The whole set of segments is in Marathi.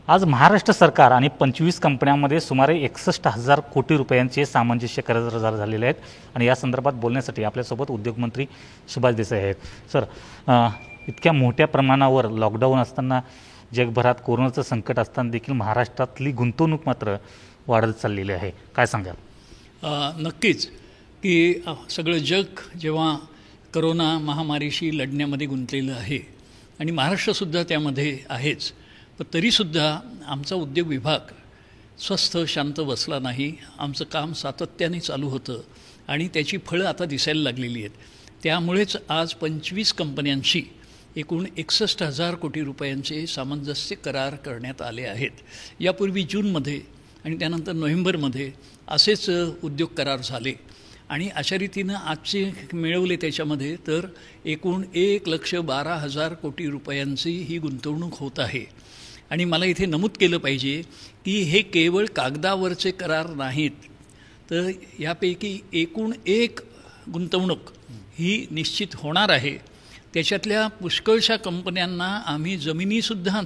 आज महाराष्ट्र सरकार आणि 25 कंपन्यांमध्ये सुमारे 61,000 कोटी रुपयांचे सामंजस्य करार झालेले आहेत आणि या संदर्भात बोलण्यासाठी आपल्यासोबत उद्योगमंत्री सुभाष देसाई आहेत। सर, इतक्या मोठ्या प्रमाणावर लॉकडाऊन असताना, जगभरात कोरोनाचं संकट असताना देखील महाराष्ट्रातली गुंतवणूक मात्र वाढत चाललेली आहे, काय सांगाल? नक्कीच की सगळं जग जेव्हा करोना महामारीशी लढण्यामध्ये गुंतलेलं आहे आणि महाराष्ट्रसुद्धा त्यामध्ये आहेच, पण तरीसुद्धा आमचा उद्योग विभाग स्वस्थ शांत बसला नाही। आमचं काम सातत्याने चालू होतं आणि त्याची फळं आता दिसायला लागलेली आहेत। त्यामुळेच आज 25 कंपन्यांशी एकूण 61,000 कोटी रुपयांचे सामंजस्य करार करण्यात आले आहेत। यापूर्वी जूनमध्ये आणि त्यानंतर नोव्हेंबरमध्ये असेच उद्योग करार झाले आणि अशा रीतीनं आजचे मिळवले त्याच्यामध्ये तर एकूण 1,12,000 कोटी रुपयांची ही गुंतवणूक होत आहे। आणि मला इथे नमूद केलं पाहिजे की हे केवळ कागदावरचे करार नाहीत, तर यापैकी एकूण एक गुंतवणूक ही निश्चित होणार आहे। त्याच्यातल्या पुष्कळशा कंपन्यांना आम्ही जमिनीसुद्धा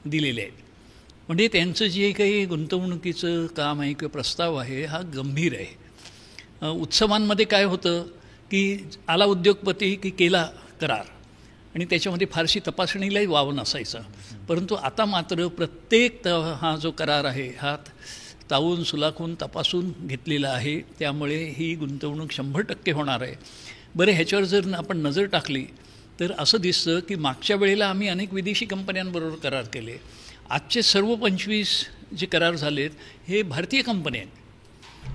दिलेल्या आहेत। म्हणजे त्यांचं जे काही गुंतवणुकीचं काम आहे किंवा प्रस्ताव आहे हा गंभीर आहे। उत्सवांमध्ये काय होतं की आला उद्योगपती की केला करार आणि त्याच्यामध्ये फारशी तपासणीलाही वाव नसायचं, परंतु आता मात्र प्रत्येक हा जो करार आहे हा तावून सुलाखून तपासून घेतलेला आहे। त्यामुळे ही गुंतवणूक 100% होणार आहे। बरं, ह्याच्यावर जर आपण नजर टाकली तर असं दिसतं की मागच्या वेळेला आम्ही अनेक विदेशी कंपन्यांबरोबर करार केले। आजचे सर्व 25 जे करार झालेत हे भारतीय कंपन्या आहेत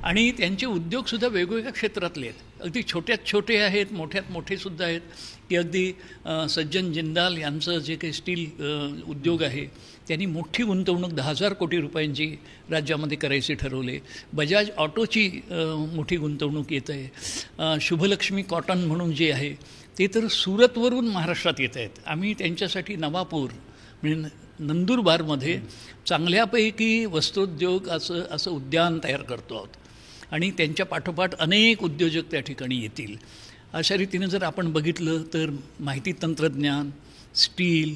आणि त्यांचे उद्योगसुद्धा वेगवेगळ्या क्षेत्रातले आहेत। अगदी छोट्यात छोटे आहेत, मोठ्यात मोठेसुद्धा आहेत की अगदी सज्जन जिंदाल यांचं जे काही स्टील उद्योग आहे त्यांनी मोठी गुंतवणूक 10,000 कोटी रुपयांची राज्यामध्ये करायचे ठरवले। बजाज ऑटोची मोठी गुंतवणूक येत आहे। शुभलक्ष्मी कॉटन म्हणून जे आहे ते तर सुरतवरून महाराष्ट्रात येत आहेत। आम्ही त्यांच्यासाठी नवापूर म्हणजे नंदुरबारमध्ये चांगल्यापैकी वस्त्रोद्योग असं उद्यान तयार करतो आहोत आणि त्यांच्या पाठोपाठ अनेक उद्योजक त्या ठिकाणी येतील। अशा रीतीनं जर आपण बघितलं तर माहिती तंत्रज्ञान, स्टील,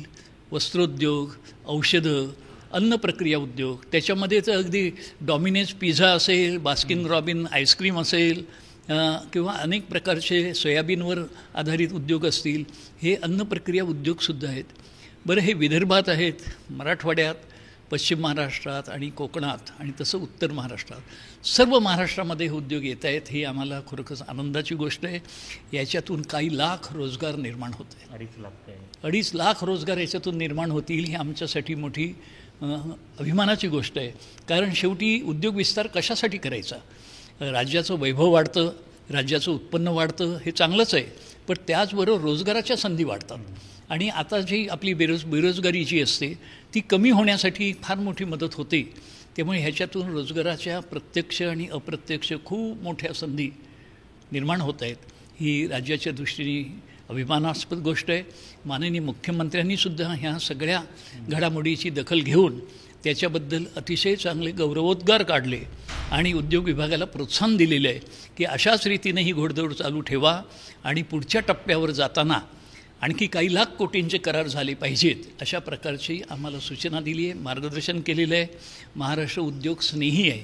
वस्त्रोद्योग, औषधं, अन्न प्रक्रिया उद्योग, त्याच्यामध्ये तर अगदी डॉमिनोज पिझ्झा असेल, बास्किन रॉबिन आईस्क्रीम असेल किंवा अनेक प्रकारचे सोयाबीनवर आधारित उद्योग असतील, हे अन्न प्रक्रिया उद्योगसुद्धा आहेत। बरं, हे विदर्भात आहेत, मराठवाड्यात, पश्चिम महाराष्ट्रात आणि कोकणात आणि तसं उत्तर महाराष्ट्रात सर्व महाराष्ट्रामध्ये हे उद्योग येत आहेत। ही आम्हाला खरोखरच आनंदाची गोष्ट आहे। याच्यातून काही लाख रोजगार निर्माण होत आहे। 2.5 लाख रोजगार याच्यातून निर्माण होतील ही आमच्यासाठी मोठी अभिमानाची गोष्ट आहे। कारण शेवटी उद्योग विस्तार कशासाठी करायचा? राज्याचं वैभव वाढतं, राज्याचं उत्पन्न वाढतं, हे चांगलंच आहे, पण त्याचबरोबर रोजगाराच्या संधी वाढतात आणि आता जी आपली बेरोजगारी जी असते ती कमी होण्यासाठी फार मोठी मदत होते। त्यामुळे ह्याच्यातून रोजगाराच्या प्रत्यक्ष आणि अप्रत्यक्ष खूप मोठ्या संधी निर्माण होत आहेत। ही राज्याच्या दृष्टीने अभिमानास्पद गोष्ट आहे। माननीय मुख्यमंत्र्यांनीसुद्धा ह्या सगळ्या घडामोडीची दखल घेऊन त्याच्याबद्दल अतिशय चांगले गौरवोद्गार काढले आणि उद्योग विभागाला प्रोत्साहन दिलेलं आहे की अशाच रीतीने ही घोडदौड चालू ठेवा आणि पुढच्या टप्प्यावर जाताना आणखी काही लाख कोटींचे करार झाले पाहिजेत, अशा प्रकारची आम्हाला सूचना दिली आहे, मार्गदर्शन केलेलं आहे। महाराष्ट्र उद्योग स्नेही आहे,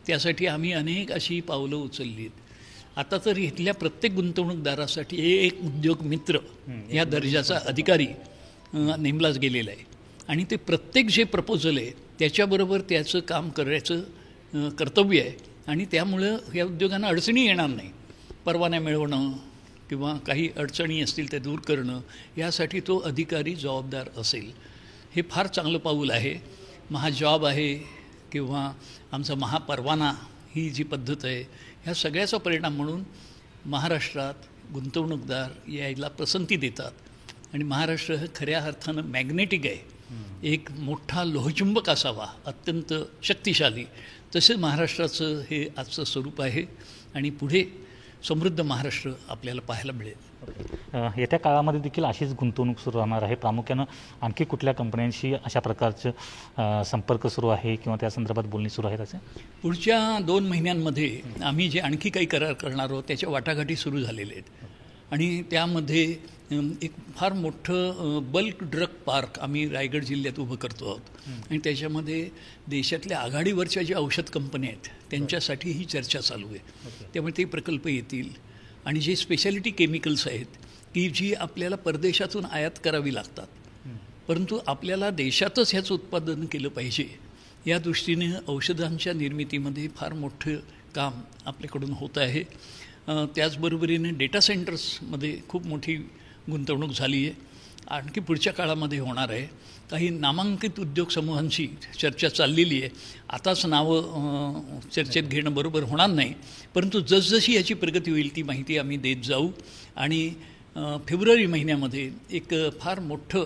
त्यासाठी आम्ही अनेक अशी पावलं उचलली आहेत। आता तर इथल्या प्रत्येक गुंतवणूकदारासाठी एक उद्योग मित्र या दर्जाचा अधिकारी नेमलाच गेलेला आहे आणि ते प्रत्येक जे प्रपोजल आहे त्याच्याबरोबर त्याचं काम करायचं कर्तव्य आहे आणि त्यामुळं या उद्योगांना अडचणी येणार नाही। परवाना मिळवणं किंवा काही अडचणी असतील ते दूर करणं यासाठी तो अधिकारी जबाबदार असेल। हे फार चांगलं पाऊल आहे। महाजॉब आहे किंवा आमचा महापरवाना ही जी पद्धत आहे, ह्या सगळ्याचा परिणाम म्हणून महाराष्ट्रात गुंतवणूकदार यायला पसंती देतात आणि महाराष्ट्र हे खऱ्या अर्थानं मॅग्नेटिक आहे, एक मोठा लोहचुंबक असावा, अत्यंत शक्तिशाली, तसे महाराष्ट्राचं हे आजचं स्वरूप आहे आणि पुढे समृद्ध महाराष्ट्र आपल्याला पाहायला मिळेल। येत्या काळामध्ये देखील अशीच गुंतवणूक सुरू राहणार आहे? प्रामुख्यानं आणखी कुठल्या कंपन्यांशी अशा प्रकारचं संपर्क सुरू आहे किंवा त्या संदर्भात बोलणी सुरू आहेत? असे पुढच्या 2 महिन्यांमध्ये आम्ही जे आणखी काही करार करणार आहोत त्याच्या वाटाघाटी सुरू झालेल्या आहेत आणि त्यामध्ये एक फार मोठं बल्क ड्रग पार्क आम्ही रायगड जिल्ह्यात उभं करतो आहोत आणि त्याच्यामध्ये देशातल्या आघाडीवरच्या ज्या औषध कंपन्या आहेत त्यांच्यासाठी ही चर्चा चालू आहे. त्यामुळे ते प्रकल्प येतील आणि जे स्पेशालिटी केमिकल्स आहेत की जी आपल्याला परदेशातून आयात करावी लागतात, परंतु आपल्याला देशातच ह्याचं उत्पादन केलं पाहिजे या दृष्टीने औषधांच्या निर्मितीमध्ये फार मोठं काम आपल्याकडून होत आहे. त्याचबरोबरीने डेटा सेंटर्समध्ये खूप मोठी गुंतवणूक झाली आहे, आणखी पुढच्या काळामध्ये होणार आहे. काही नामांकित उद्योग समूहांची चर्चा चाललेली आहे. आताच नावं चर्चेत घेणं बरोबर होणार नाही, परंतु जसजशी याची प्रगती होईल ती माहिती आम्ही देत जाऊ आणि फेब्रुवारी महिन्यामध्ये एक फार मोठं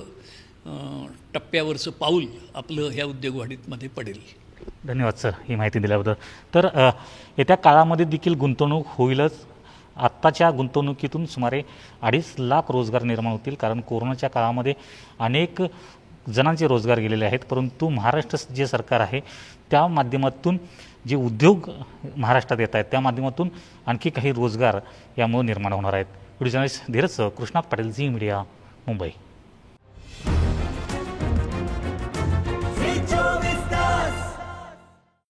टप्प्यावरचं पाऊल आपलं ह्या उद्योगवाढीमध्ये पडेल. धन्यवाद सर ही माहिती दिल्याबद्दल. तर येत्या काळामध्ये देखील गुंतवणूक होईलच. आत्ताच्या गुंतवणुकीतून सुमारे 2.5 लाख रोजगार निर्माण होतील, कारण कोरोनाच्या काळामध्ये अनेक जणांचे रोजगार गेलेले आहेत. परंतु महाराष्ट्र जे सरकार आहे त्या माध्यमातून जे उद्योग महाराष्ट्रात येत आहेत त्या माध्यमातून आणखी काही रोजगार यामुळे निर्माण होणार आहेत. Video journalist Dheeraj Krishnat Patil, Zee Media, Mumbai.